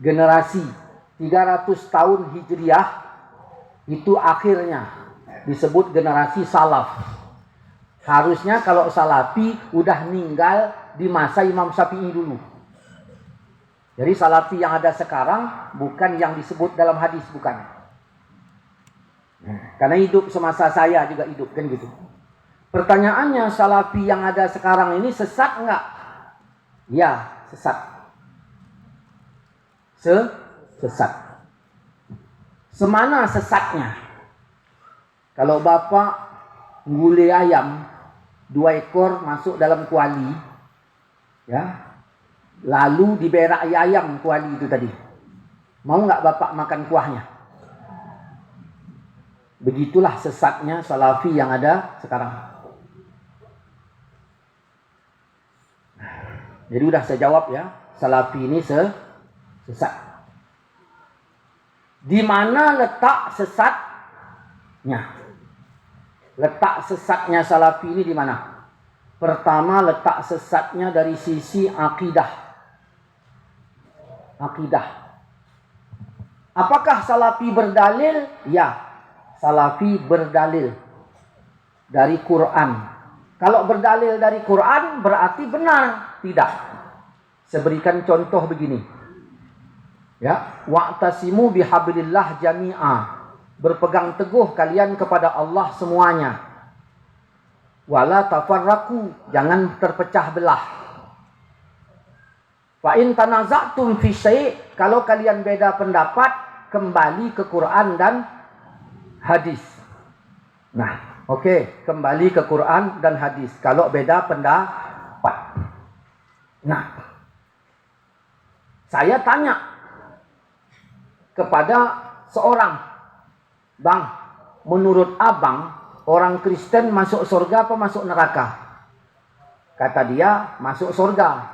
generasi 300 tahun Hijriah itu akhirnya disebut generasi salaf. Harusnya kalau salafi udah meninggal di masa Imam Syafi'i dulu. Jadi salafi yang ada sekarang bukan yang disebut dalam hadis, bukan. Karena hidup semasa saya juga hidup kan gitu. Pertanyaannya, salafi yang ada sekarang ini sesat enggak? Ya, sesat. Sesat. Semana sesatnya? Kalau bapak gulai ayam 2 ekor masuk dalam kuali, ya, lalu diberak ayam kuali itu tadi, mau nggak bapak makan kuahnya? Begitulah sesatnya salafi yang ada sekarang. Jadi udah saya jawab ya, salafi ini sesat. Di mana letak sesatnya? Letak sesatnya salafi ini di mana? Pertama, letak sesatnya dari sisi akidah. Akidah. Apakah salafi berdalil? Ya, salafi berdalil dari Quran. Kalau berdalil dari Quran berarti benar? Tidak. Saya berikan contoh begini. Ya, wa'tasimu bihablillah jami'a. Berpegang teguh kalian kepada Allah semuanya. Wala tafarraqu, jangan terpecah belah. Fa in tanaza'tum fi syai', kalau kalian beda pendapat, kembali ke Quran dan hadis. Nah, oke, kembali ke Quran dan hadis kalau beda pendapat. Nah, saya tanya kepada seorang, "Bang, menurut abang orang Kristen masuk surga apa masuk neraka?" Kata dia, masuk surga.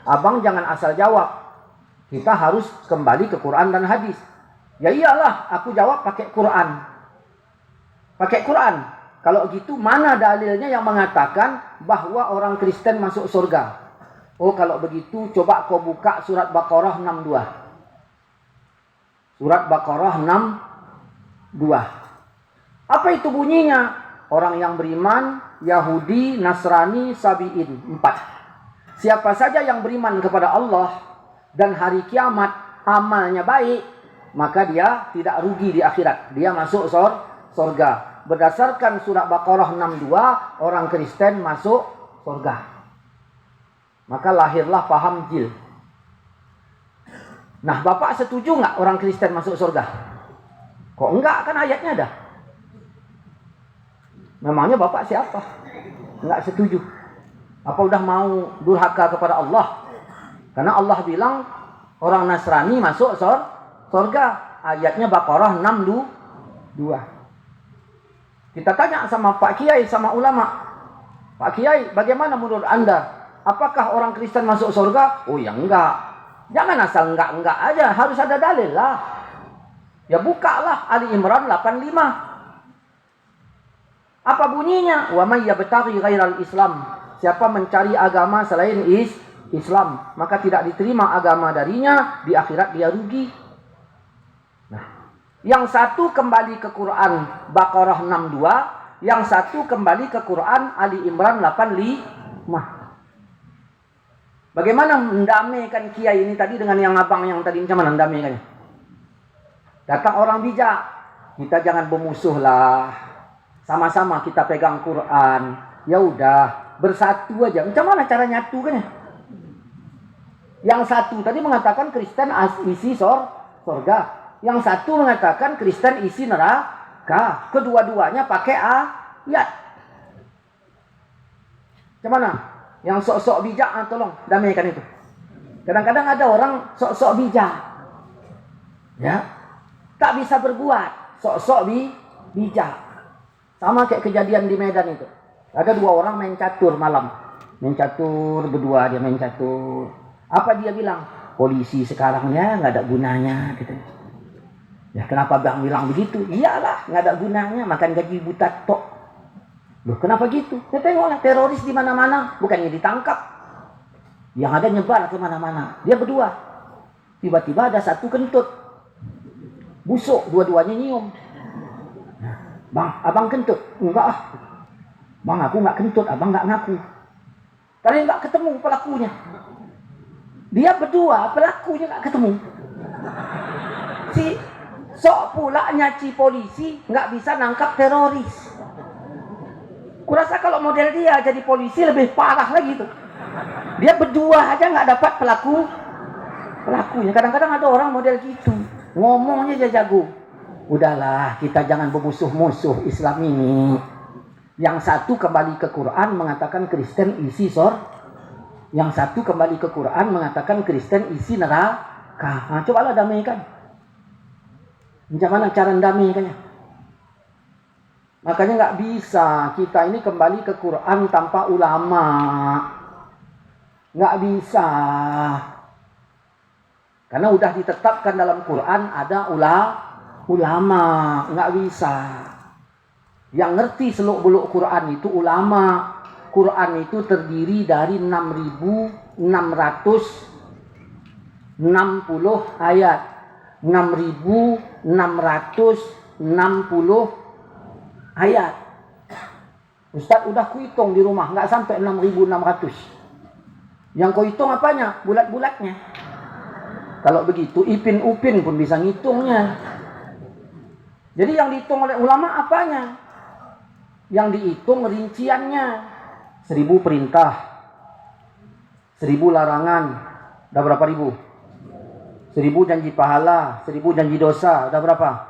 Abang jangan asal jawab. Kita harus kembali ke Quran dan hadis. Ya iyalah, aku jawab pakai Quran. Pakai Quran. Kalau gitu mana dalilnya yang mengatakan bahwa orang Kristen masuk surga? Oh, kalau begitu coba kau buka surat Baqarah 62. Surat Baqarah 62. Apa itu bunyinya? Orang yang beriman, Yahudi, Nasrani, Sabi'in. 4. Siapa saja yang beriman kepada Allah dan hari kiamat, amalnya baik, maka dia tidak rugi di akhirat. Dia masuk surga. Berdasarkan surat Baqarah 62, orang Kristen masuk surga. Maka lahirlah paham jil. Nah, Bapak setuju nggak orang Kristen masuk surga? Kok enggak? Kan ayatnya ada. Memangnya Bapak siapa? Enggak setuju. Apa udah mau durhaka kepada Allah? Karena Allah bilang orang Nasrani masuk surga. Ayatnya Baqarah 62. Kita tanya sama Pak Kiai, sama ulama. Pak Kiai, bagaimana menurut Anda? Apakah orang Kristen masuk surga? Oh ya enggak. Jangan asal enggak aja. Harus ada dalil lah. Ya bukalah Ali Imran 85. Apa bunyinya? Wa may yabtaghi ghairal Islam. Siapa mencari agama selain Islam, maka tidak diterima agama darinya, di akhirat dia rugi. Nah, yang satu kembali ke Quran Baqarah 62, yang satu kembali ke Quran Ali Imran 85. Bagaimana mendamaikan kiai ini tadi dengan yang abang yang tadi macam mana mendamaikannya? Datang orang bijak, kita jangan bermusuh lah. Sama-sama kita pegang Quran. Ya udah, bersatu aja. Macam mana cara nyatu kan ya? Yang satu tadi mengatakan Kristen isi surga. Yang satu mengatakan Kristen isi neraka. Kedua-duanya pakai ayat. Macam mana? Yang sok-sok bijak, tolong damaikan itu. Kadang-kadang ada orang sok-sok bijak. Ya. Tak bisa berbuat. Sok-sok bijak. Sama kayak kejadian di Medan itu. Ada 2 orang main catur malam. Main catur berdua, dia main catur. Apa dia bilang? Polisi sekarang ya nggak ada gunanya gitu. Ya kenapa bang bilang begitu? Iyalah nggak ada gunanya, makan gaji buta tok. Loh kenapa gitu? Ya tengoklah teroris di mana-mana, bukannya ditangkap. Yang ada nyebar ke mana-mana. Dia berdua. Tiba-tiba ada satu kentut. Busuk, dua-duanya nyium. Bang, abang kentut? Enggak ah. Bang, aku enggak kentut, abang enggak ngaku. Karena enggak ketemu pelakunya. Dia berdua, pelakunya enggak ketemu. Si sok pulanya polisi enggak bisa nangkap teroris. Kurasa kalau model dia jadi polisi lebih parah lagi tuh. Dia berdua aja enggak dapat pelakunya. Kadang-kadang ada orang model gitu. Ngomongnya aja jago. Udahlah, kita jangan bermusuh-musuh Islam ini. Yang satu kembali ke Quran mengatakan Kristen isi Yang satu kembali ke Quran mengatakan Kristen isi neraka. Nah, cobalah damaikan. Macam mana cara damaikannya? Makanya nggak bisa kita ini kembali ke Quran tanpa ulama. Nggak bisa. Karena udah ditetapkan dalam Quran ada ulama, nggak bisa. Yang ngerti seluk-beluk Quran itu ulama. Quran itu terdiri dari 6.660 ayat. 6.660 ayat. Ustaz udah kuhitung di rumah, nggak sampai 6.600. Yang kau hitung apanya? Bulat-bulatnya. Kalau begitu Ipin Upin pun bisa ngitungnya. Jadi yang dihitung oleh ulama apanya? Yang dihitung rinciannya. 1.000 perintah, 1.000 larangan, udah berapa ribu? 1.000 janji pahala, 1.000 janji dosa, udah berapa?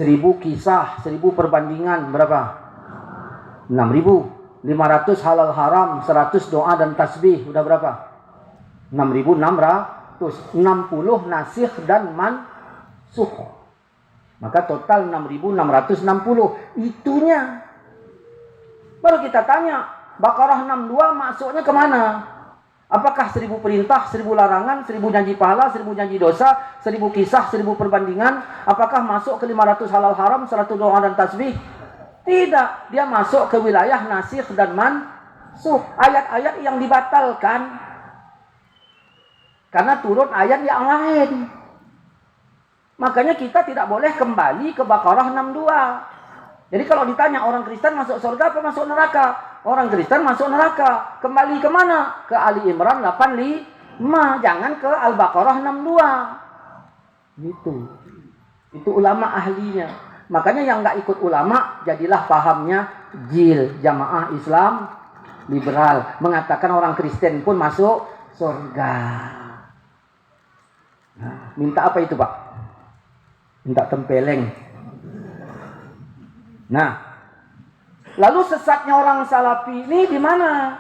1.000 kisah, 1.000 perbandingan, berapa? 6.000. 500 halal haram, 100 doa dan tasbih, udah berapa? 6.600. 60 nasikh dan mansukh. Maka total 6.660. Itunya. Baru kita tanya, Baqarah 62 masuknya kemana? Apakah 1.000 perintah, 1.000 larangan, 1.000 janji pahala, 1.000 janji dosa, 1.000 kisah, 1.000 perbandingan? Apakah masuk ke 500 halal haram, 100 doa dan tasbih? Tidak. Dia masuk ke wilayah nasikh dan mansukh. Ayat-ayat yang dibatalkan. Karena turun ayat yang lain. Makanya kita tidak boleh kembali ke Baqarah 62. Jadi kalau ditanya orang Kristen masuk surga apa masuk neraka? Orang Kristen masuk neraka. Kembali ke mana? Ke Ali Imran 85. Jangan ke Al-Baqarah 62. Gitu. Itu ulama ahlinya. Makanya yang nggak ikut ulama, jadilah pahamnya JIL, Jamaah Islam Liberal. Mengatakan orang Kristen pun masuk surga. Nah, minta apa itu Pak? Minta tempeleng. Nah, lalu sesatnya orang Salafi ini di mana?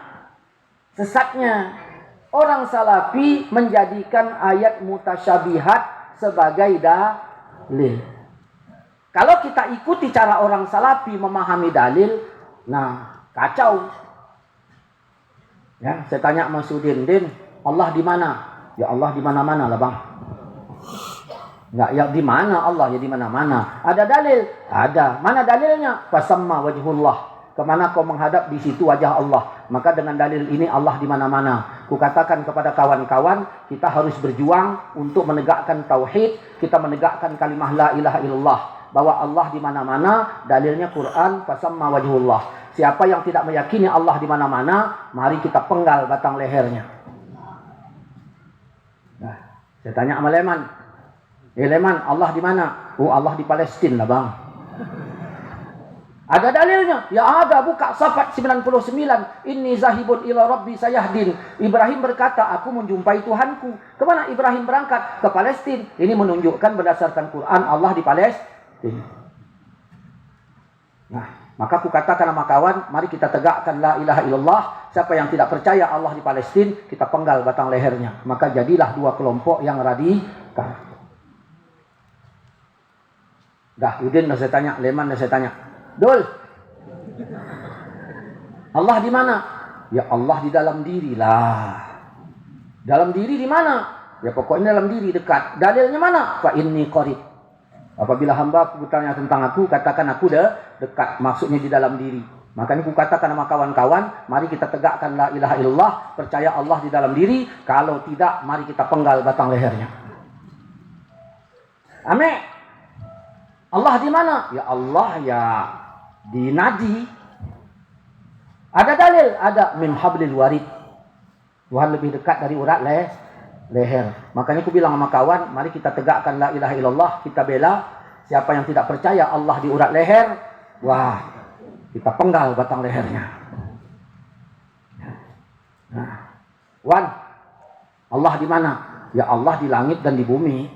Sesatnya orang Salafi menjadikan ayat mutasyabihat sebagai dalil. Kalau kita ikuti cara orang Salafi memahami dalil, nah kacau. Ya, saya tanya Mas Udin, Din, Allah di mana? Ya Allah di mana-mana lah Bang. Enggak, ya di mana Allah? Ya di mana-mana. Ada dalil? Ada. Mana dalilnya? Fasamma wajhullah. Kemana kau menghadap, di situ wajah Allah. Maka dengan dalil ini Allah di mana-mana. Kukatakan kepada kawan-kawan, kita harus berjuang untuk menegakkan tauhid, kita menegakkan kalimah la ilaha illallah, bahwa Allah di mana-mana. Dalilnya Quran, fasamma wajhullah. Siapa yang tidak meyakini Allah di mana-mana, mari kita penggal batang lehernya. Nah, saya tanya sama Leman. Leman, Allah di mana? Oh, Allah di Palestina lah Bang. Ada dalilnya? Ya ada, buka Safat 99. Inni zahibun ila rabbi sayahdin. Ibrahim berkata, aku menjumpai Tuhanku. Kemana Ibrahim berangkat? Ke Palestina. Ini menunjukkan berdasarkan Quran Allah di Palestina. Nah, maka aku katakan sama kawan, mari kita tegakkan la ilaha illallah. Siapa yang tidak percaya Allah di Palestina, kita penggal batang lehernya. Maka jadilah dua kelompok yang radikal. Dah, Udin dah saya tanya, Leman dah saya tanya. Dul, Allah di mana? Ya Allah di dalam diri lah. Dalam diri di mana? Ya pokoknya dalam diri dekat. Dalilnya mana? Fa inni qarib. Apabila hamba aku bertanya tentang aku, katakan aku dah dekat. Maksudnya di dalam diri. Makanya ku katakan sama kawan-kawan, mari kita tegakkan la ilaha illallah, percaya Allah di dalam diri. Kalau tidak, mari kita penggal batang lehernya. Amin. Allah di mana? Ya Allah ya di nadi. Ada dalil, ada min hablil warid. Tuhan lebih dekat dari urat leher. Makanya aku bilang sama kawan, mari kita tegakkan la ilaha illallah, kita bela. Siapa yang tidak percaya Allah di urat leher, wah, kita penggal batang lehernya. Nah, wan, Allah di mana? Ya Allah di langit dan di bumi.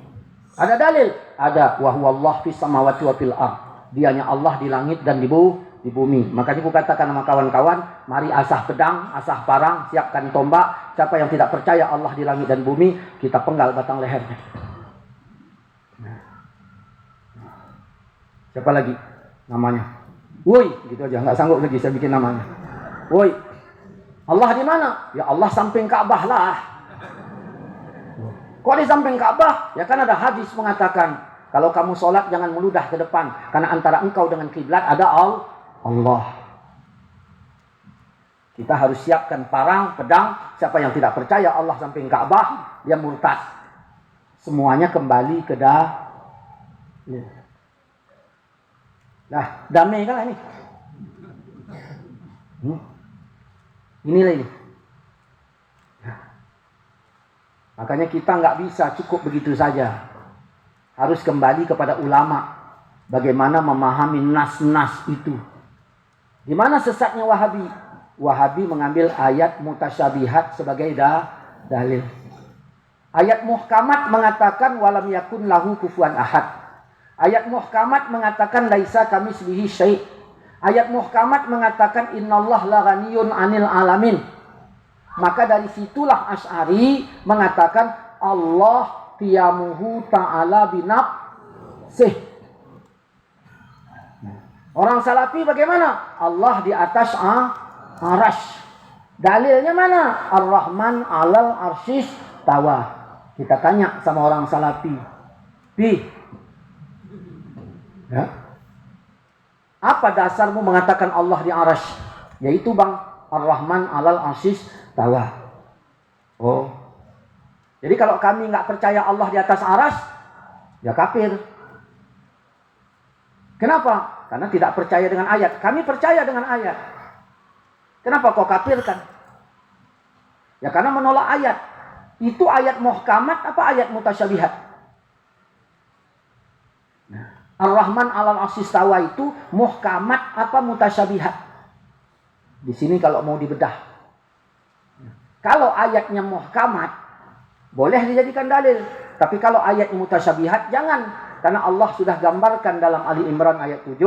Ada dalil? Ada. Wa huwallahu fis samawati wa fil ardh. Dianya Allah di langit dan di bumi. Makanya aku katakan sama kawan-kawan, mari asah pedang, asah parang, siapkan tombak. Siapa yang tidak percaya Allah di langit dan bumi, kita penggal batang lehernya. Siapa lagi namanya? Woi, gitu aja, nggak sanggup lagi saya bikin namanya. Woi, Allah di mana? Ya Allah samping Ka'bah lah. Kok di samping Ka'bah? Ya kan ada hadis mengatakan, kalau kamu sholat jangan meludah ke depan, karena antara engkau dengan kiblat ada Allah. Kita harus siapkan parang, pedang. Siapa yang tidak percaya Allah samping Ka'bah, dia murtad. Semuanya kembali ke Nah, damai kan ini? Inilah ini. Makanya kita nggak bisa cukup begitu saja. Harus kembali kepada ulama. Bagaimana memahami nas-nas itu. Di mana sesatnya Wahabi? Wahabi mengambil ayat mutasyabihat sebagai dalil. Ayat muhkamat mengatakan walam yakun lahu kufuwan ahad. Ayat muhkamat mengatakan laisa kamitslihi syai'. Ayat muhkamat mengatakan innallah la ghaniyun 'anil alamin. Maka dari situlah Asy'ari mengatakan Allah qiyamuhu ta'ala binafsih. Orang Salafi bagaimana? Allah di atas arasy. Dalilnya mana? Ar-Rahman 'alal arsyis tawa. Kita tanya sama orang Salafi. Ya. Apa dasarmu mengatakan Allah di arasy? Yaitu bang, Ar-Rahman 'alal arsyis tawa. Oh. Jadi kalau kami nggak percaya Allah di atas arasy, ya kafir. Kenapa? Karena tidak percaya dengan ayat. Kami percaya dengan ayat. Kenapa kau kafirkan? Ya karena menolak ayat. Itu ayat muhkamat apa ayat mutasyabihat? Ar-Rahman 'alal arsyis tawa itu muhkamat apa mutasyabihat? Di sini kalau mau dibedah. Kalau ayatnya muhkamat, boleh dijadikan dalil. Tapi kalau ayatnya mutasyabihat, jangan. Karena Allah sudah gambarkan dalam Ali Imran ayat 7.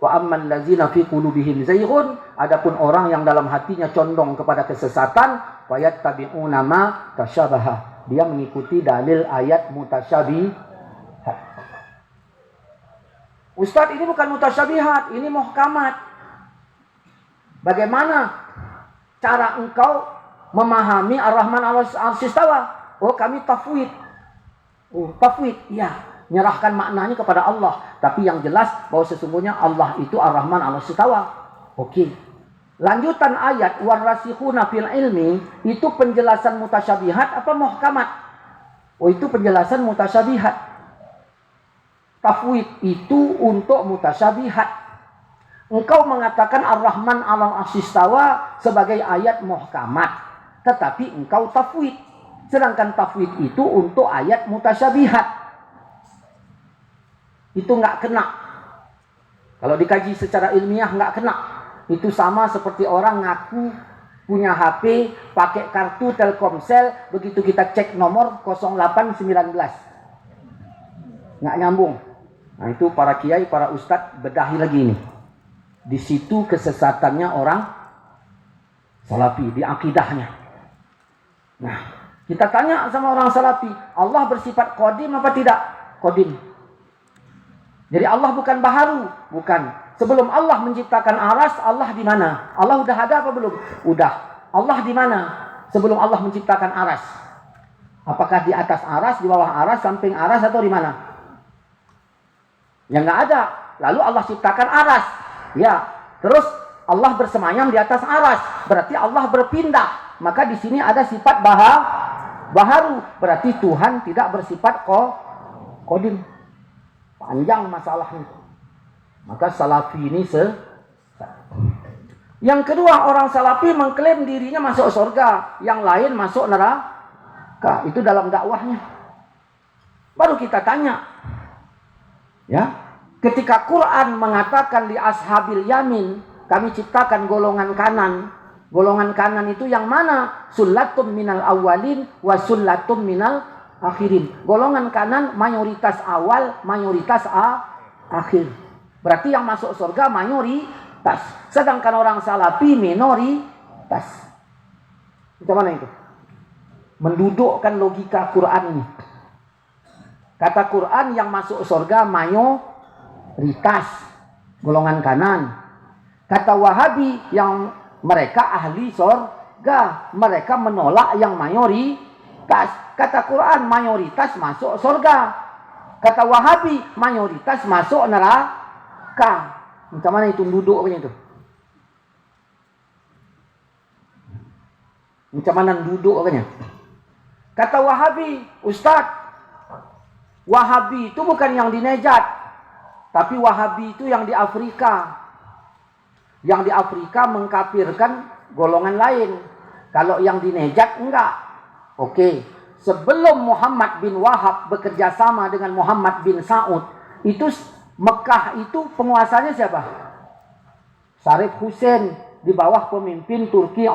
Wa amman lazina fi qulubihim zayghun. Adapun orang yang dalam hatinya condong kepada kesesatan, fayattabi'una ma tasyabaha. Dia mengikuti dalil ayat mutasyabihat. Ustadz, ini bukan mutasyabihat, ini muhkamat. Bagaimana cara engkau memahami Ar-Rahman 'alal arsyis tawa? Oh, kami tafwid. Oh, tafwid, ya, nyerahkan maknanya kepada Allah. Tapi yang jelas bahwa sesungguhnya Allah itu Ar-Rahman 'alal arsyis tawa. Oke. Lanjutan ayat warasikhuna fil ilmi itu penjelasan mutasyabihat apa muhkamat? Oh, itu penjelasan mutasyabihat. Tafwid itu untuk mutasyabihat. Engkau mengatakan Ar-Rahman 'alal arsyis tawa sebagai ayat muhkamat, tetapi engkau tafwid. Sedangkan tafwid itu untuk ayat mutasyabihat. Itu nggak kena. Kalau dikaji secara ilmiah nggak kena. Itu sama seperti orang ngaku punya HP pakai kartu Telkomsel, begitu kita cek nomor 0819. Nggak nyambung. Nah itu para kiai, para ustadz bedahi lagi ini. Di situ kesesatannya orang Salafi, di akidahnya. Nah, kita tanya sama orang Salafi, Allah bersifat qadim apa tidak? Qadim. Jadi Allah bukan baharu, bukan. Sebelum Allah menciptakan aras, Allah di mana? Allah udah ada apa belum? Udah. Allah di mana? Sebelum Allah menciptakan aras. Apakah di atas aras, di bawah aras, samping aras atau di mana? Yang nggak ada. Lalu Allah ciptakan aras. Ya. Terus Allah bersemayam di atas aras, berarti Allah berpindah. Maka di sini ada sifat baharu, berarti Tuhan tidak bersifat qadim. Panjang masalahnya. Maka salafi ini Yang kedua, orang salafi mengklaim dirinya masuk surga, yang lain masuk neraka. Itu dalam dakwahnya. Baru kita tanya, ya, ketika Quran mengatakan di ashabil yamin, kami ciptakan golongan kanan. Golongan kanan itu yang mana? Sullatum minal awalin wa sullatum minal akhirin. Golongan kanan mayoritas awal, mayoritas akhir. Berarti yang masuk surga mayoritas. Sedangkan orang salafi minoritas. Macam mana itu? Mendudukkan logika Quran ini. Kata Quran yang masuk surga mayoritas, golongan kanan. Kata Wahabi yang mereka ahli surga, mereka menolak yang mayoritas. Kata Quran mayoritas masuk surga. Kata Wahabi mayoritas masuk neraka. Macam mana itu duduknya itu? Macam mana duduknya? Kata Wahabi, Ustaz, Wahabi itu bukan yang di Nejat, tapi Wahabi itu yang di Afrika. Yang di Afrika mengkafirkan golongan lain. Kalau yang di Nejat enggak. Oke. Sebelum Muhammad bin Wahab bekerja sama dengan Muhammad bin Saud, itu Mekah itu penguasanya siapa? Syarif Hussein di bawah pemimpin Turki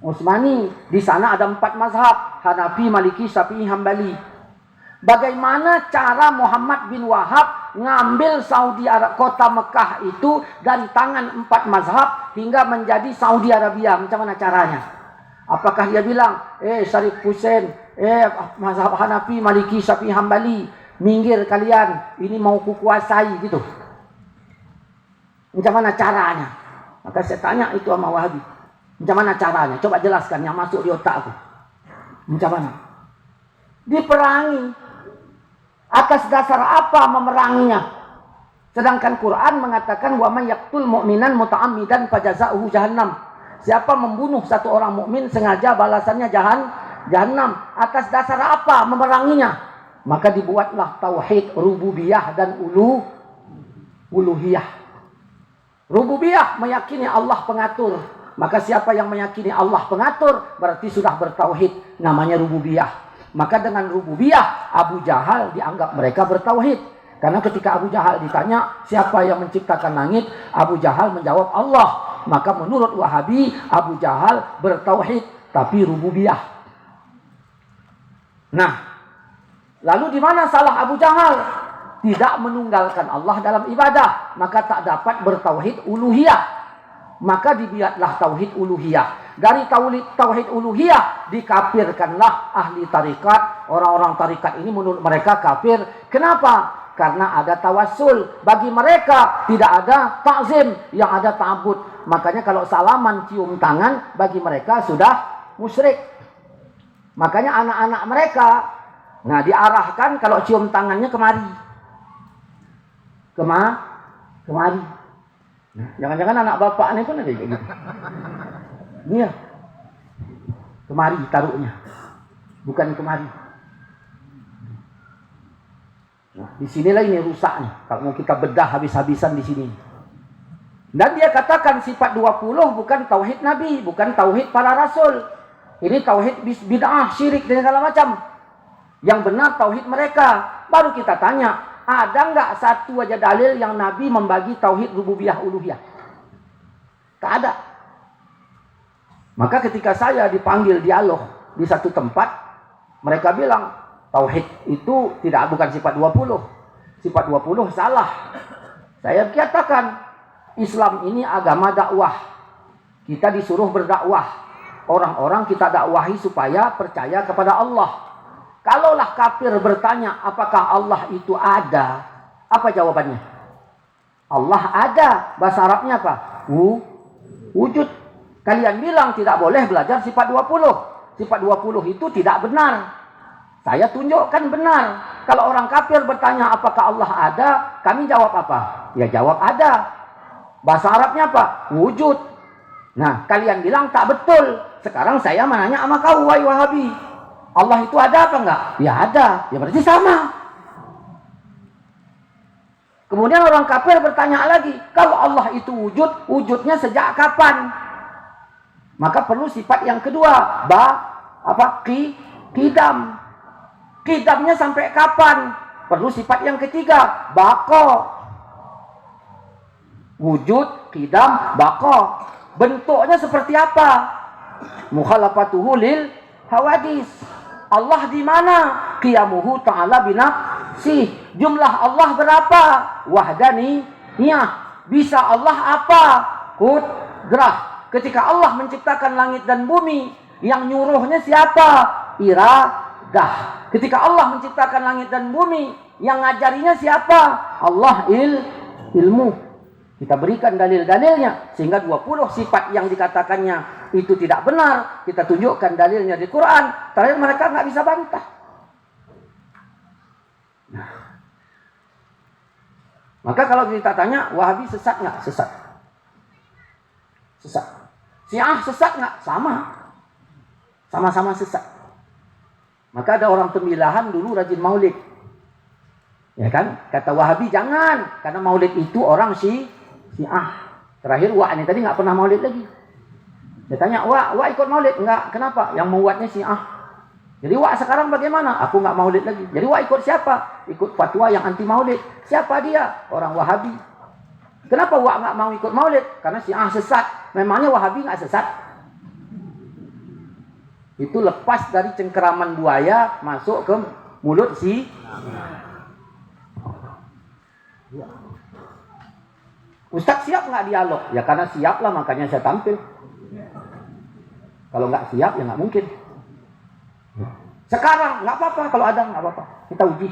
Utsmani. Di sana ada 4 mazhab, Hanafi, Maliki, Syafi'i, Hambali. Bagaimana cara Muhammad bin Wahab ngambil Saudi Arabia, kota Mekah itu dari tangan 4 mazhab hingga menjadi Saudi Arabia? Macam mana caranya? Apakah dia bilang, Syarif Hussein, mazhab Hanafi, Maliki, Syafi'i, Hambali, minggir kalian, ini mau kukuasai gitu? Macam mana caranya? Maka saya tanya itu sama Wahabi, macam mana caranya? Coba jelaskan yang masuk di otak aku. Macam mana? Diperangi. Atas dasar apa memeranginya? Sedangkan Quran mengatakan wa may yaqtul mu'minan muta'ammidan fajaza'uhu jahannam. Siapa membunuh satu orang mukmin sengaja, balasannya jahannam. Atas dasar apa memeranginya? Maka dibuatlah tauhid rububiyah dan uluhiyah. Rububiyah meyakini Allah pengatur. Maka siapa yang meyakini Allah pengatur berarti sudah bertauhid, namanya rububiyah. Maka dengan rububiyah Abu Jahal dianggap mereka bertauhid. Karena ketika Abu Jahal ditanya siapa yang menciptakan langit, Abu Jahal menjawab Allah. Maka menurut Wahabi Abu Jahal bertauhid tapi rububiyah. Nah, lalu di mana salah Abu Jahal? Tidak menunggalkan Allah dalam ibadah, maka tak dapat bertauhid uluhiyah. Maka dibuatlah tauhid uluhiyah. Dari tauhid uluhiyah dikafirkanlah ahli tarikat. Orang-orang tarikat ini menurut mereka kafir. Kenapa? Karena ada tawassul. Bagi mereka tidak ada ta'zim, yang ada ta'bud. Makanya kalau salaman cium tangan bagi mereka sudah musyrik. Makanya anak-anak mereka diarahkan kalau cium tangannya kemari. Kemari. Jangan-jangan anak bapak ini pun ada kayak gitu. Iya. Kemari taruhnya. Bukan kemari. Nah, di sinilah ini rusaknya. Kalau mau kita bedah habis-habisan di sini. Dan dia katakan sifat 20 bukan tauhid Nabi, bukan tauhid para rasul. Ini tauhid bid'ah, syirik dan segala macam. Yang benar tauhid mereka. Baru kita tanya, ada enggak satu aja dalil yang Nabi membagi tauhid rububiyah uluhiyah? Tak ada. Maka ketika saya dipanggil dialog di satu tempat, mereka bilang tauhid itu bukan sifat 20. Sifat 20 salah. Saya katakan Islam ini agama dakwah. Kita disuruh berdakwah. Orang-orang kita dakwahi supaya percaya kepada Allah. Kalaulah kafir bertanya apakah Allah itu ada, apa jawabannya? Allah ada. Bahasa Arabnya apa? Wujud. Kalian bilang tidak boleh belajar sifat 20. Sifat 20 itu tidak benar. Saya tunjukkan benar. Kalau orang kafir bertanya apakah Allah ada, kami jawab apa? Ya jawab ada. Bahasa Arabnya apa? Wujud. Nah, kalian bilang tak betul. Sekarang saya menanya sama kau, wahai Wahabi. Allah itu ada apa enggak? Ya ada. Ya berarti sama. Kemudian orang kafir bertanya lagi, kalau Allah itu wujud, wujudnya sejak kapan? Maka perlu sifat yang kedua, qidam. Qidamnya sampai kapan? Perlu sifat yang ketiga, baqa. Wujud, qidam, baqa. Bentuknya seperti apa? Mukhalafatuhu lil hawadis. Allah di mana? Qiyamuhu ta'ala binafsih. Jumlah Allah berapa? Wahdaniyah. Bisa Allah apa? Qudrah. Ketika Allah menciptakan langit dan bumi, yang nyuruhnya siapa? Iradah. Ketika Allah menciptakan langit dan bumi, yang ngajarinya siapa? Allah ilmu. Kita berikan dalil-dalilnya, sehingga 20 sifat yang dikatakannya itu tidak benar, kita tunjukkan dalilnya di Quran. Terakhir mereka nggak bisa bantah. Nah, maka kalau kita tanya, Wahabi sesat nggak? Sesat. Syiah sesat nggak? Sama-sama sesat. Maka ada orang Tembilahan dulu rajin maulid. Ya kan? Kata Wahabi jangan, karena maulid itu orang Syiah. Terakhir Wak ini tadi nggak pernah maulid lagi. Dia tanya, Wak ikut maulid? Enggak. Kenapa? Yang membuatnya Syiah. Jadi Wak sekarang bagaimana? Aku nggak maulid lagi. Jadi Wak ikut siapa? Ikut fatwa yang anti maulid. Siapa dia? Orang Wahabi. Kenapa Wak nggak mau ikut maulid? Karena Syiah sesat. Memangnya Wahabi nggak sesat? Itu lepas dari cengkeraman buaya masuk ke mulut Ustaz siap nggak dialog? Ya karena siap lah makanya saya tampil. Kalau nggak siap ya nggak mungkin. Sekarang nggak apa-apa, kalau ada nggak apa-apa. Kita uji.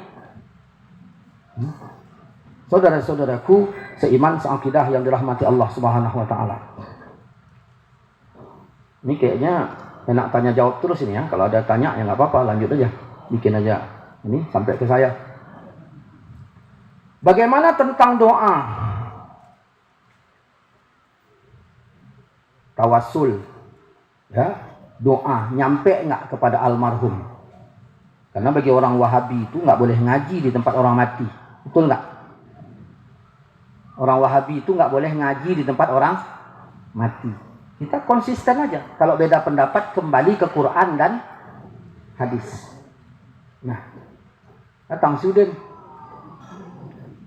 Saudara-saudaraku seiman seakidah yang dirahmati Allah Subhanahu Wa Taala. Ini kayaknya enak tanya jawab terus ini ya. Kalau ada tanya ya nggak apa-apa, lanjut aja. Bikin aja. Ini sampai ke saya. Bagaimana tentang doa? Tawassul, ya, doa nyampe nggak kepada almarhum? Karena bagi orang Wahabi itu nggak boleh ngaji di tempat orang mati, betul nggak? Orang Wahabi itu nggak boleh ngaji di tempat orang mati. Kita konsisten aja. Kalau beda pendapat kembali ke Quran dan hadis. Nah, datang Sudin,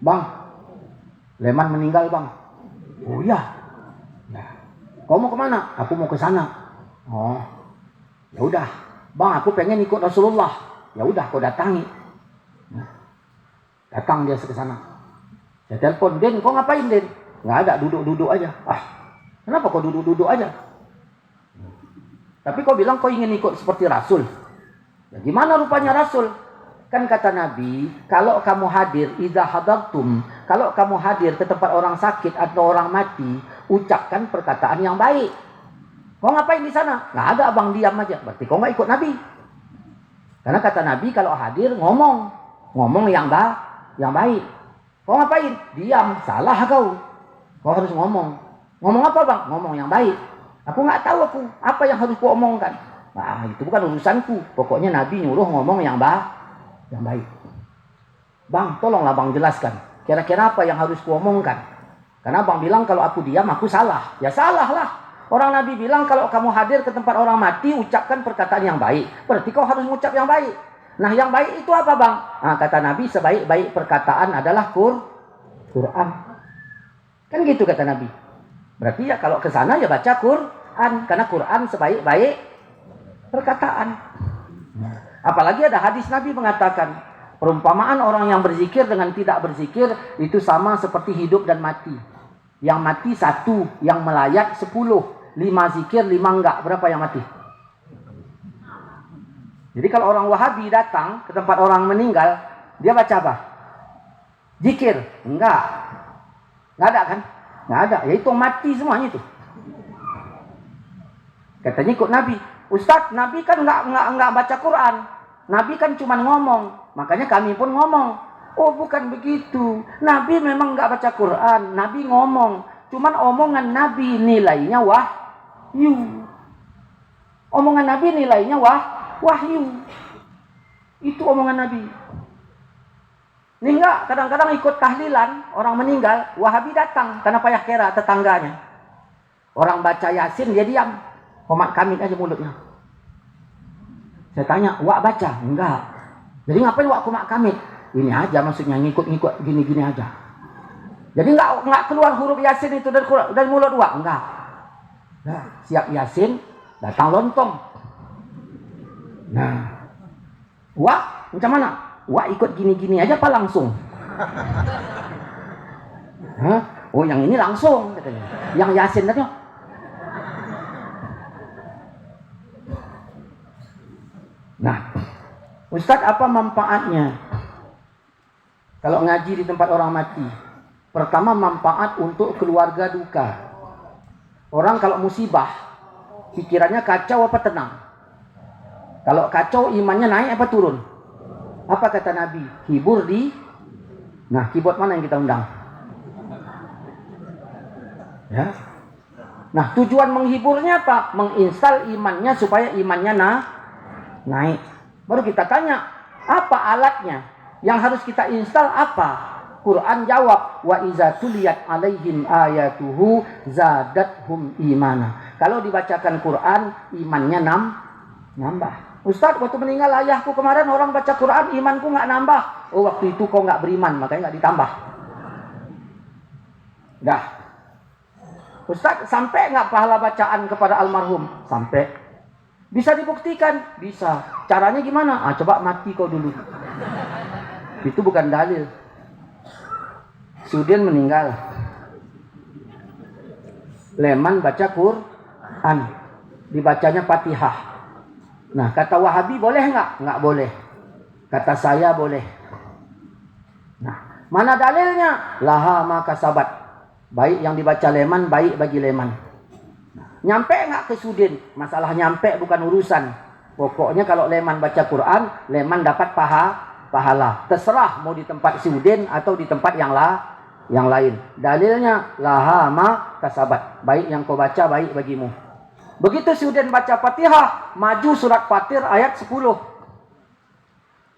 Bang, Leman meninggal bang. Oh iya. Kau mau kemana? Aku mau ke sana. Oh, ya udah, bang, aku pengen ikut Rasulullah. Ya udah, kau datangi. Nah, datang dia ke sana. Saya telepon, Den, kau ngapain Den? Nggak ada, duduk-duduk aja. Ah, kenapa kau duduk-duduk aja? Tapi kau bilang kau ingin ikut seperti Rasul. Ya, gimana rupanya Rasul? Kan kata Nabi, kalau kamu hadir, idza hadartum, kalau kamu hadir ke tempat orang sakit atau orang mati, ucapkan perkataan yang baik. Kau ngapain di sana? Nggak ada, abang diam aja. Berarti kau nggak ikut Nabi. Karena kata Nabi kalau hadir ngomong yang baik. Kau ngapain? Diam, salah kau. Kau harus ngomong. Ngomong apa bang? Ngomong yang baik. Aku nggak tahu apa yang harus ku omongkan. Nah, itu bukan urusanku. Pokoknya Nabi nyuruh ngomong yang baik. Bang, tolonglah bang jelaskan. Kira-kira apa yang harus ku omongkan? Karena bang bilang kalau aku diam aku salah. Ya salah lah. Orang Nabi bilang kalau kamu hadir ke tempat orang mati ucapkan perkataan yang baik. Berarti kau harus mengucap yang baik. Nah yang baik itu apa bang? Nah, kata Nabi sebaik-baik perkataan adalah Quran. Kan gitu kata Nabi. Berarti ya kalau ke sana ya baca Quran. Karena Quran sebaik-baik perkataan. Apalagi ada hadis Nabi mengatakan perumpamaan orang yang berzikir dengan tidak berzikir itu sama seperti hidup dan mati. Yang mati 1, yang melayat 10, 5 zikir 5 enggak. Berapa yang mati? Jadi kalau orang Wahabi datang ke tempat orang meninggal, dia baca apa? Zikir? Enggak. Enggak ada kan? Enggak ada. Ya itu mati semuanya itu. Katanya ikut Nabi. Ustaz, Nabi kan enggak baca Quran. Nabi kan cuma ngomong. Makanya kami pun ngomong. Oh bukan begitu. Nabi memang enggak baca Quran. Nabi ngomong. Cuman omongan Nabi nilainya wahyu. Omongan Nabi nilainya wahyu. Itu omongan Nabi. Ini enggak, kadang-kadang ikut tahlilan, orang meninggal, Wahabi datang, karena payah kira tetangganya. Orang baca Yasin, dia diam. Komat kamit aja mulutnya. Saya tanya, wak baca? Enggak. Jadi ngapain wak komat kamit? Ini aja maksudnya, ngikut-ngikut gini-gini aja. Jadi enggak keluar huruf Yasin itu dari mulut wak? Enggak. Nah, siap Yasin, datang lontong. Nah, wak macam mana? Wak ikut gini-gini aja apa langsung? Hah? Oh yang ini langsung katanya. Yang Yasin tadi. Nah, Ustadz apa manfaatnya kalau ngaji di tempat orang mati? Pertama, manfaat untuk keluarga duka. Orang kalau musibah pikirannya kacau apa tenang? Kalau kacau imannya naik apa turun? Apa kata Nabi? Hibur di... Nah, keyboard mana yang kita undang? Ya. Nah, tujuan menghiburnya apa? Menginstal imannya supaya imannya naik. Baru kita tanya, apa alatnya? Yang harus kita install apa? Quran jawab, wa iza tuliyat alaihim ayatuhu zadathum imana. Kalau dibacakan Quran, imannya nambah. Ustadz, waktu meninggal ayahku kemarin orang baca Quran, imanku nggak nambah. Oh, waktu itu kau nggak beriman, makanya nggak ditambah. Dah. Ustadz, sampai nggak pahala bacaan kepada almarhum? Sampai. Bisa dibuktikan? Bisa. Caranya gimana? Coba mati kau dulu. Itu bukan dalil. Sudin meninggal. Leman baca Quran. Dibacanya Fatihah. Nah, kata Wahabi boleh nggak? Nggak boleh. Kata saya boleh. Nah, mana dalilnya? Laha maka sabat. Baik yang dibaca Leman, baik bagi Leman. Nah, nyampe nggak ke Sudin? Masalah nyampe bukan urusan. Pokoknya kalau Leman baca Quran, Leman dapat pahala. Terserah mau di tempat Sudin atau di tempat yang lain. Dalilnya laha maka sabat. Baik yang kau baca, baik bagimu. Begitu Sudin baca Fatihah, maju surat Fatir ayat 10.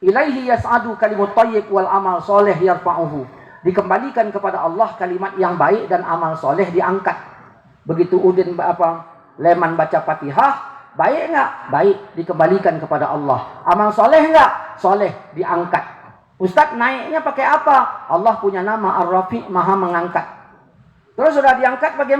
Ilaihi yas'adu kalimut thayyib wal amal soleh yarfa'uhu. Dikembalikan kepada Allah kalimat yang baik dan amal soleh diangkat. Begitu Leman baca Fatihah, baik enggak? Baik, dikembalikan kepada Allah. Amal soleh enggak? Soleh, diangkat. Ustadz, naiknya pakai apa? Allah punya nama Ar-Rafi, Maha mengangkat. Terus sudah diangkat bagaimana?